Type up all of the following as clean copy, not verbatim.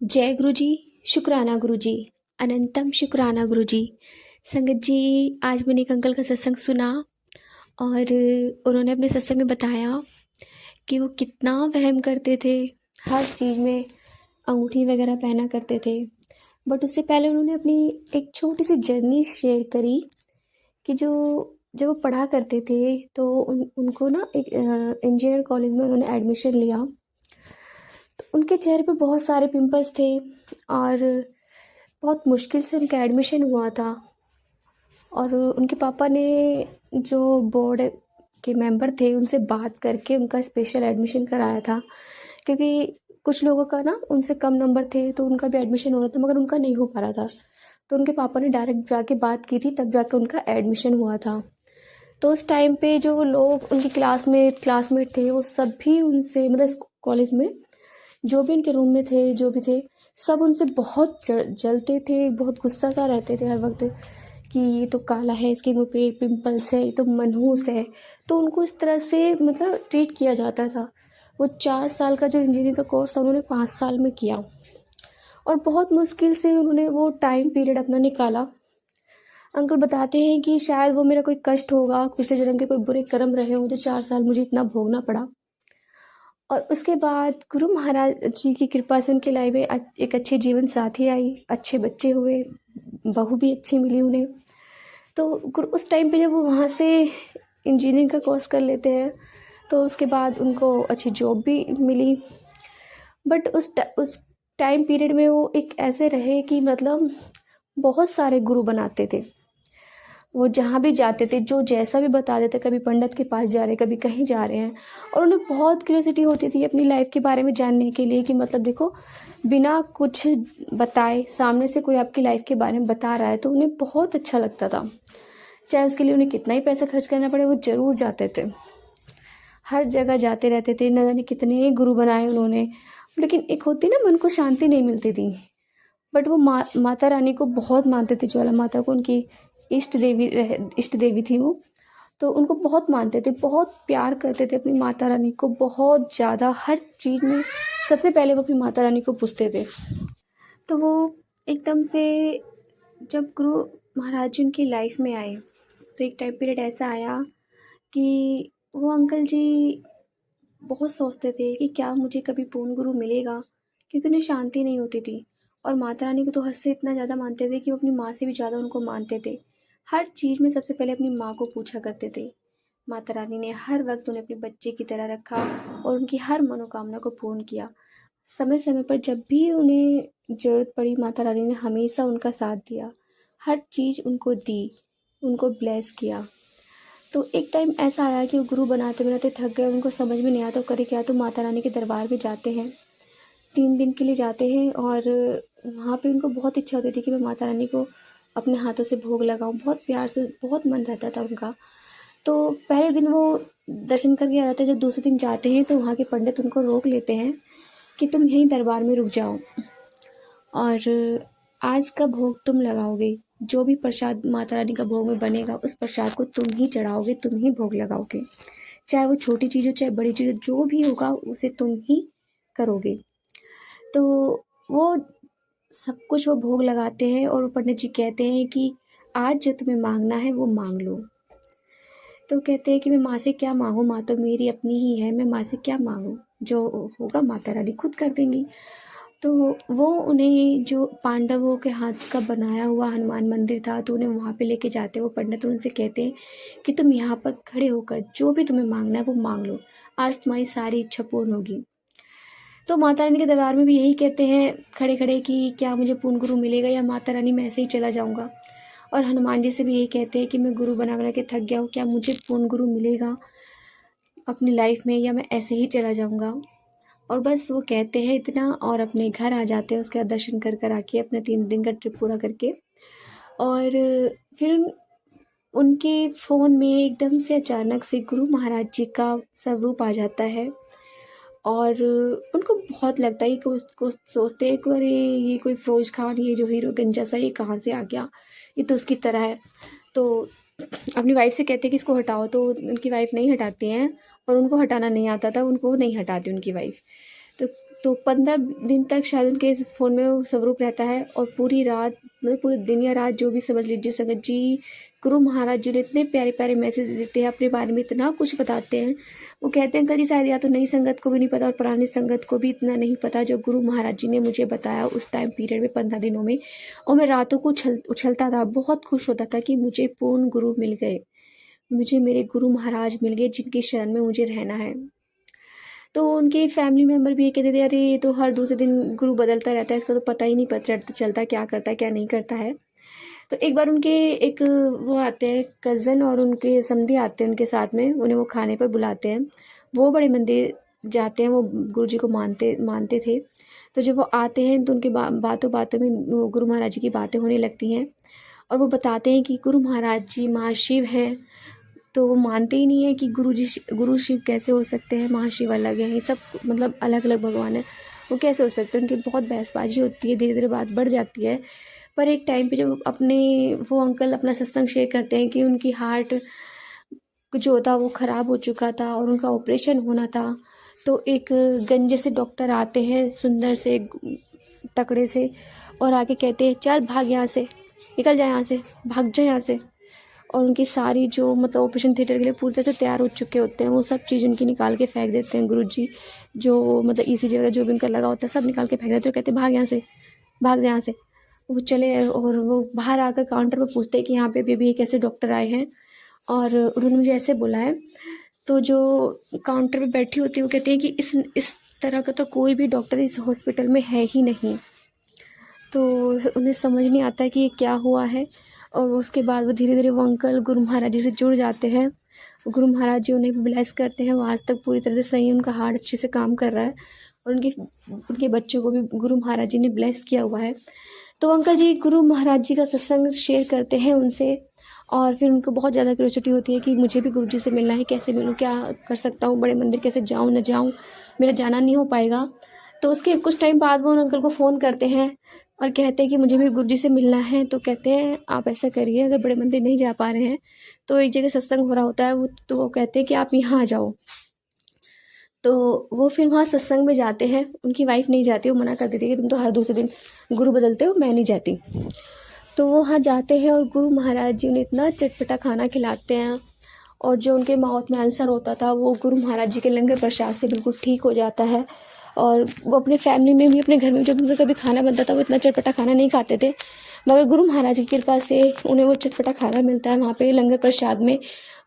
जय गुरु जी। शुक्राना गुरु जी। अनंतम शुक्राना गुरु जी। संगत जी, आज मैंने एक अंकल का सत्संग सुना और उन्होंने अपने सत्संग में बताया कि वो कितना वहम करते थे, हर चीज़ में अंगूठी वगैरह पहना करते थे। बट उससे पहले उन्होंने अपनी एक छोटी सी जर्नी शेयर करी कि जो जब वो पढ़ा करते थे तो उनको ना एक इंजीनियर कॉलेज में उन्होंने एडमिशन लिया। तो उनके चेहरे पे बहुत सारे पिंपल्स थे और बहुत मुश्किल से उनका एडमिशन हुआ था। और उनके पापा ने जो बोर्ड के मेंबर थे उनसे बात करके उनका स्पेशल एडमिशन कराया था, क्योंकि कुछ लोगों का ना उनसे कम नंबर थे तो उनका भी एडमिशन हो रहा था मगर उनका नहीं हो पा रहा था। तो उनके पापा ने डायरेक्ट जाके बात की थी, तब जाकर उनका एडमिशन हुआ था। तो उस टाइम पे जो लोग उनकी क्लासमेट थे वो सब भी उनसे, मतलब कॉलेज में जो भी उनके रूम में थे, जो भी थे, सब उनसे बहुत जलते थे, बहुत गुस्सा सा रहते थे हर वक्त कि ये तो काला है, इसके मुंह पे पिंपल्स है, ये तो मनहूस है। तो उनको इस तरह से मतलब ट्रीट किया जाता था। वो 4 साल का जो इंजीनियरिंग का कोर्स था उन्होंने 5 साल में किया और बहुत मुश्किल से उन्होंने वो टाइम पीरियड अपना निकाला। अंकल बताते हैं कि शायद वो मेरा कोई कष्ट होगा, पिछले जन्म के कोई बुरे कर्म रहे हों जो 4 साल मुझे इतना भोगना पड़ा। और उसके बाद गुरु महाराज जी की कृपा से उनकी लाइफ में एक अच्छे जीवन साथी आई, अच्छे बच्चे हुए, बहू भी अच्छी मिली उन्हें। तो गुरु उस टाइम पे जब वो वहाँ से इंजीनियरिंग का कोर्स कर लेते हैं तो उसके बाद उनको अच्छी जॉब भी मिली। बट उस टाइम पीरियड में वो एक ऐसे रहे कि मतलब बहुत सारे गुरु बनाते थे। वो जहाँ भी जाते थे जो जैसा भी बता देते, कभी पंडित के पास जा रहे, कभी कहीं जा रहे हैं। और उन्हें बहुत क्यूरियोसिटी होती थी अपनी लाइफ के बारे में जानने के लिए कि मतलब देखो, बिना कुछ बताए सामने से कोई आपकी लाइफ के बारे में बता रहा है तो उन्हें बहुत अच्छा लगता था। चाहे उसके लिए उन्हें कितना ही पैसा खर्च करना पड़े, वो ज़रूर जाते थे। हर जगह जाते रहते थे, न जाने कितने गुरु बनाए उन्होंने। लेकिन एक होती ना, मन को शांति नहीं मिलती थी। बट वो माता रानी को बहुत मानते थे, ज्वाला माता को, उनकी इष्ट देवी थी वो। तो उनको बहुत मानते थे, बहुत प्यार करते थे अपनी माता रानी को, बहुत ज़्यादा। हर चीज़ में सबसे पहले वो अपनी माता रानी को पूछते थे। तो वो एकदम से जब गुरु महाराज जी उनकी लाइफ में आए तो एक टाइम पीरियड ऐसा आया कि वो अंकल जी बहुत सोचते थे कि क्या मुझे कभी पूर्ण गुरु मिलेगा, क्योंकि उन्हें शांति नहीं होती थी। और माता रानी को तो हद से इतना ज़्यादा मानते थे कि वो अपनी माँ से भी ज़्यादा उनको मानते थे। हर चीज़ में सबसे पहले अपनी माँ को पूछा करते थे। माता रानी ने हर वक्त उन्हें अपने बच्चे की तरह रखा और उनकी हर मनोकामना को पूर्ण किया। समय समय पर जब भी उन्हें ज़रूरत पड़ी माता रानी ने हमेशा उनका साथ दिया, हर चीज़ उनको दी, उनको ब्लेस किया। तो एक टाइम ऐसा आया कि वो गुरु बनाते बनाते थक गए, उनको समझ में नहीं आता वो करे क्या। तो माता रानी के दरबार में जाते हैं, 3 दिन के लिए जाते हैं। और वहाँ पे उनको बहुत इच्छा होती थी कि मैं माता रानी को अपने हाथों से भोग लगाऊं। बहुत प्यार से, बहुत मन रहता था उनका। तो पहले दिन वो दर्शन करके आ जाते हैं। जब दूसरे दिन जाते हैं तो वहाँ के पंडित उनको रोक लेते हैं कि तुम यहीं दरबार में रुक जाओ और आज का भोग तुम लगाओगे। जो भी प्रसाद माता रानी का भोग में बनेगा उस प्रसाद को तुम ही चढ़ाओगे, तुम ही भोग लगाओगे। चाहे वो छोटी चीज़ हो चाहे बड़ी चीज़ हो, जो भी होगा उसे तुम ही करोगे। तो वो सब कुछ वो भोग लगाते हैं और पंडित जी कहते हैं कि आज जो तुम्हें मांगना है वो मांग लो। तो कहते हैं कि मैं माँ से क्या मांगूँ, माँ तो मेरी अपनी ही है, मैं माँ से क्या मांगूँ, जो होगा माता रानी खुद कर देंगी। तो वो उन्हें जो पांडवों के हाथ का बनाया हुआ हनुमान मंदिर था तो उन्हें वहाँ पे लेके जाते हैं वो पंडित। उनसे कहते हैं कि तुम यहाँ पर खड़े होकर जो भी तुम्हें मांगना है वो मांग लो, आज तुम्हारी सारी इच्छा पूर्ण होगी। तो माता रानी के दरबार में भी यही कहते हैं खड़े खड़े कि क्या मुझे पूर्ण गुरु मिलेगा या माता रानी मैं ऐसे ही चला जाऊँगा। और हनुमान जी से भी यही कहते हैं कि मैं गुरु बना बना के थक गया हूँ, क्या मुझे पूर्ण गुरु मिलेगा अपनी लाइफ में या मैं ऐसे ही चला जाऊँगा। और बस वो कहते हैं इतना और अपने घर आ जाते हैं। उसके बाद दर्शन कर कर आके अपना 3 दिन का ट्रिप पूरा करके और फिर उनके फ़ोन में एकदम से अचानक से गुरु महाराज जी का स्वरूप आ जाता है। और उनको बहुत लगता है कि उसको सोचते हैं कि अरे ये कोई फिरोज खान, ये जो हीरो गंजा सा, ये कहाँ से आ गया, ये तो उसकी तरह है। तो अपनी वाइफ से कहते हैं कि इसको हटाओ, तो उनकी वाइफ नहीं हटाती हैं और उनको हटाना नहीं आता था, उनको नहीं हटाती उनकी वाइफ। तो तो 15 दिन तक शायद उनके फ़ोन में वो स्वरूप रहता है, और पूरी रात मतलब पूरे दिन या रात जो भी समझ लीजिए संगत जी, गुरु महाराज जी ने इतने प्यारे प्यारे मैसेज देते हैं, अपने बारे में इतना कुछ बताते हैं। वो कहते हैं अंकल जी शायद या तो नई संगत को भी नहीं पता और पुरानी संगत को भी इतना नहीं पता जो गुरु महाराज जी ने मुझे बताया उस टाइम पीरियड में 15 दिनों में। और मैं रातों को उछलता था, बहुत खुश होता था कि मुझे पूर्ण गुरु मिल गए, मुझे मेरे गुरु महाराज मिल गए जिनकी शरण में मुझे रहना है। तो उनके फैमिली मेम्बर भी ये कहते थे, अरे ये तो हर दूसरे दिन गुरु बदलता रहता है, इसका तो पता ही नहीं चलता क्या करता है क्या नहीं करता है। तो एक बार उनके एक वो आते हैं कज़न और उनके समधी आते हैं उनके साथ में, उन्हें वो खाने पर बुलाते हैं। वो बड़े मंदिर जाते हैं, वो गुरु जी को मानते थे। तो जब वो आते हैं तो उनके बातों बातों में वो गुरु महाराज जी की बातें होने लगती हैं, और वो बताते हैं कि गुरु महाराज जी महाशिव हैं। तो वो मानते ही नहीं है कि गुरु शिव कैसे हो सकते हैं, महाशिव अलग है, ये सब मतलब अलग अलग भगवान है, वो कैसे हो सकते हैं। उनकी बहुत बहसबाजी होती है, धीरे धीरे बात बढ़ जाती है। पर एक टाइम पे जब वो अंकल अपना सत्संग शेयर करते हैं कि उनकी हार्ट जो था वो ख़राब हो चुका था और उनका ऑपरेशन होना था, तो एक गंजे से डॉक्टर आते हैं, सुंदर से तकड़े से, और आके कहते हैं चल भाग यहाँ से, निकल जाए यहाँ से, भाग जाए यहाँ से। और उनकी सारी जो मतलब ऑपरेशन थिएटर के लिए पूरी तरह से तैयार हो चुके होते हैं, वो सब चीज़ उनकी निकाल के फेंक देते हैं गुरुजी। जो मतलब ECG वगैरह जो भी उनका लगा होता है सब निकाल के फेंक देते हैं, कहते हैं भाग यहाँ से, भाग यहाँ से। वो चले और वो बाहर आकर काउंटर पर पूछते हैं कि यहाँ पे भी एक ऐसे डॉक्टर आए हैं और उन्होंने मुझे ऐसे बोला है। तो जो काउंटर पे बैठी होती है वो कहती है कि इस तरह का तो कोई भी डॉक्टर इस हॉस्पिटल में है ही नहीं। तो उन्हें समझ नहीं आता कि ये क्या हुआ है। और उसके बाद वो धीरे धीरे वो अंकल गुरु महाराज जी से जुड़ जाते हैं। गुरु महाराज जी उन्हें ब्लेस करते हैं, वो आज तक पूरी तरह से सही, उनका हार्ट अच्छे से काम कर रहा है, और उनके बच्चों को भी गुरु महाराज जी ने ब्लेस किया हुआ है। तो अंकल जी गुरु महाराज जी का सत्संग शेयर करते हैं उनसे, और फिर उनको बहुत ज़्यादा क्यूरियोसिटी होती है कि मुझे भी गुरु जी से मिलना है, कैसे मिलूँ, क्या कर सकता हूँ, बड़े मंदिर कैसे जाऊँ, न जाऊँ, मेरा जाना नहीं हो पाएगा। तो उसके कुछ टाइम बाद वो अंकल को फ़ोन करते हैं और कहते हैं कि मुझे भी गुरु जी से मिलना है। तो कहते हैं आप ऐसा करिए, अगर बड़े मंदिर नहीं जा पा रहे हैं तो एक जगह सत्संग हो रहा होता है, वो कहते हैं कि आप यहाँ आ जाओ। तो वो फिर वहाँ सत्संग में जाते हैं। उनकी वाइफ नहीं जाती, वो मना कर देती है कि तुम तो हर दूसरे दिन गुरु बदलते हो, मैं नहीं जाती। तो वो वहाँ जाते हैं और गुरु महाराज जी उन्हें इतना चटपटा खाना खिलाते हैं, और जो उनके माउथ में अल्सर होता था वो गुरु महाराज जी के लंगर प्रसाद से बिल्कुल ठीक हो जाता है। और वो अपने फैमिली में भी, अपने घर में जब उनका कभी खाना बनता था वो इतना चटपटा खाना नहीं खाते थे, मगर गुरु महाराज की कृपा से उन्हें वो चटपटा खाना मिलता है वहाँ पे लंगर प्रसाद में,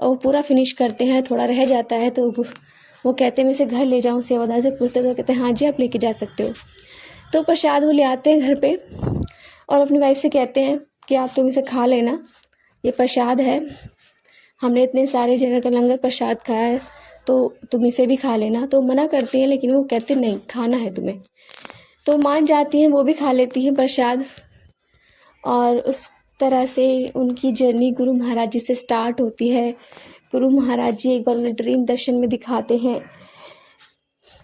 और वो पूरा फिनिश करते हैं। थोड़ा रह जाता है तो वो कहते हैं मैं इसे घर ले जाऊँ, सेवादार से पूछते तो कहते हैं हाँ जी आप लेके जा सकते हो। तो प्रसाद वो ले आते हैं घर पे और अपनी वाइफ से कहते हैं कि आप तुम इसे खा लेना, ये प्रसाद है, हमने इतने सारे जगह का लंगर प्रसाद खाया है, तो तुम इसे भी खा लेना। तो मना करती हैं, लेकिन वो कहते नहीं खाना है तुम्हें। तो मान जाती हैं, वो भी खा लेती हैं प्रसाद, और उस तरह से उनकी जर्नी गुरु महाराज जी से स्टार्ट होती है। गुरु महाराज जी एक बार उन्हें ड्रीम दर्शन में दिखाते हैं।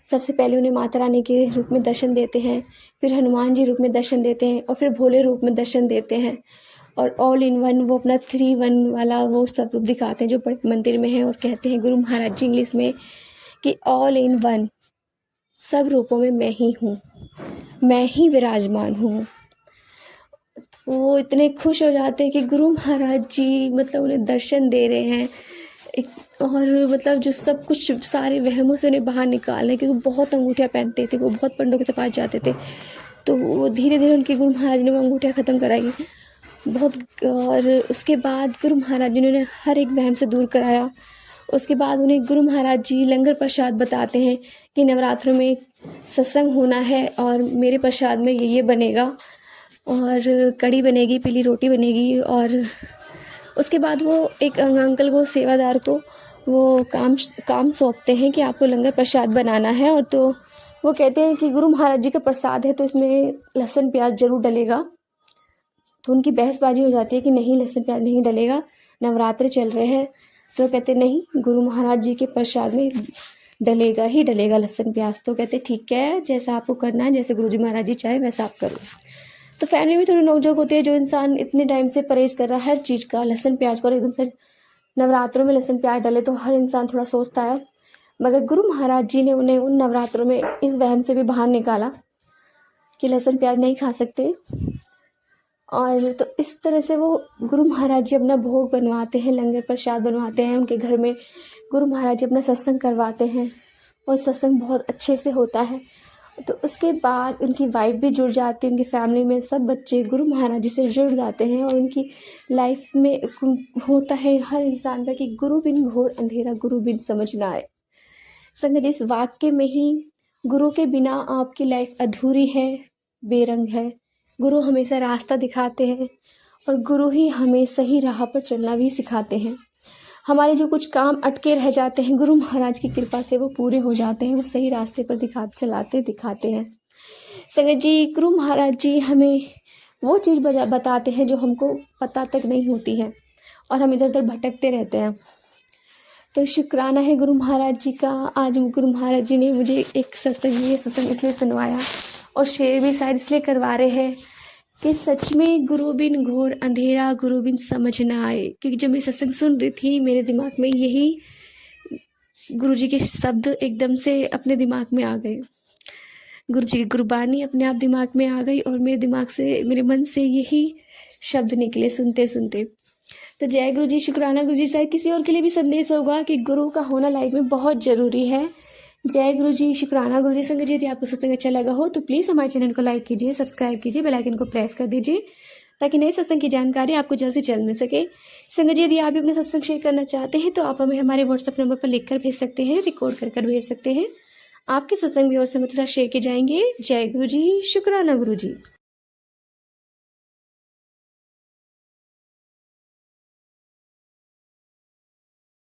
सबसे पहले उन्हें माता रानी के रूप में दर्शन देते हैं, फिर हनुमान जी रूप में दर्शन देते हैं, और फिर भोले रूप में दर्शन देते हैं, और ऑल इन वन वो अपना 3-1 वाला वो सब रूप दिखाते हैं जो बड़े मंदिर में है। और कहते हैं गुरु महाराज जी इंग्लिश में कि ऑल इन वन, सब रूपों में मैं ही हूँ, मैं ही विराजमान हूँ। वो इतने खुश हो जाते हैं कि गुरु महाराज जी मतलब उन्हें दर्शन दे रहे हैं और मतलब जो सब कुछ सारे वहमों से उन्हें बाहर निकाल रहे, क्योंकि वो बहुत अंगूठियाँ पहनते थे, वो बहुत पंडों के पास जाते थे। तो वो धीरे धीरे उनके गुरु महाराज ने वो अंगूठियाँ ख़त्म कराई बहुत। और उसके बाद गुरु महाराज जी ने उन्हें हर एक वहम से दूर कराया। उसके बाद उन्हें गुरु महाराज जी लंगर प्रसाद बताते हैं कि नवरात्रों में सत्संग होना है और मेरे प्रसाद में ये बनेगा, और कढ़ी बनेगी, पीली रोटी बनेगी। और उसके बाद वो एक अंकल को, सेवादार को वो काम सौंपते हैं कि आपको लंगर प्रसाद बनाना है। और तो वो कहते हैं कि गुरु महाराज जी का प्रसाद है तो इसमें लहसुन प्याज जरूर डलेगा। तो उनकी बहसबाजी हो जाती है कि नहीं लहसुन प्याज नहीं डलेगा, नवरात्रे चल रहे हैं। तो कहते नहीं, गुरु महाराज जी के प्रसाद में डलेगा ही डलेगा लहसुन प्याज। तो कहते ठीक है, जैसा आपको करना है, जैसे गुरु जी महाराज जी चाहे वैसा आप करो। तो फैमिली में थोड़ी नोकझोंक होती है, जो इंसान इतने टाइम से परहेज कर रहा है हर चीज़ का, लहसुन प्याज का, और एकदम से नवरात्रों में लहसुन प्याज डले तो हर इंसान थोड़ा सोचता है। मगर गुरु महाराज जी ने उन्हें उन नवरात्रों में इस वहम से भी बाहर निकाला कि लहसुन प्याज नहीं खा सकते। और तो इस तरह से वो गुरु महाराज जी अपना भोग बनवाते हैं, लंगर प्रसाद बनवाते हैं उनके घर में। गुरु महाराज जी अपना सत्संग करवाते हैं और सत्संग बहुत अच्छे से होता है। तो उसके बाद उनकी वाइफ भी जुड़ जाती है, उनकी फैमिली में सब बच्चे गुरु महाराज जी से जुड़ जाते हैं। और उनकी लाइफ में होता है हर इंसान का कि गुरु बिन घोर अंधेरा, गुरु बिन समझ ना आए। संगत जी, इस वाक्य में ही गुरु के बिना आपकी लाइफ अधूरी है, बेरंग है। गुरु हमेशा रास्ता दिखाते हैं और गुरु ही हमें सही राह पर चलना भी सिखाते हैं। हमारे जो कुछ काम अटके रह जाते हैं, गुरु महाराज की कृपा से वो पूरे हो जाते हैं, वो सही रास्ते पर दिखाते हैं। संगत जी, गुरु महाराज जी हमें वो चीज़ बताते हैं जो हमको पता तक नहीं होती है और हम इधर उधर भटकते रहते हैं। तो शुक्राना है गुरु महाराज जी का। आज गुरु महाराज जी ने मुझे एक सत्संग इसलिए सुनवाया और शेयर भी शायद इसलिए करवा रहे हैं कि सच में गुरु बिन घोर अंधेरा, गुरु बिन समझ ना आए। क्योंकि जब मैं सत्संग सुन रही थी मेरे दिमाग में यही गुरु जी के शब्द एकदम से अपने दिमाग में आ गए। गुरु जी की गुरबानी अपने आप दिमाग में आ गई और मेरे मन से यही शब्द निकले सुनते सुनते। तो जय गुरु जी, शुक्राना गुरु जी। शायद किसी और के लिए भी संदेश होगा कि गुरु का होना लाइफ में बहुत ज़रूरी है। जय गुरु जी, शुक्राना गुरु जी। संगत जी, यदि आपको सत्संग अच्छा लगा हो तो प्लीज़ हमारे चैनल को लाइक कीजिए, सब्सक्राइब कीजिए, बेल आइकन को प्रेस कर दीजिए ताकि नए सत्संग की जानकारी आपको जल्द से जल्द मिल सके। संगत जी, यदि आप भी अपना सत्संग शेयर करना चाहते हैं तो आप हमें हमारे व्हाट्सएप नंबर पर लिखकर भेज सकते हैं, रिकॉर्ड कर भेज सकते हैं। आपके सत्संग भी और संगत के साथ शेयर किए जाएंगे। जय गुरु जी, शुक्राना गुरु जी।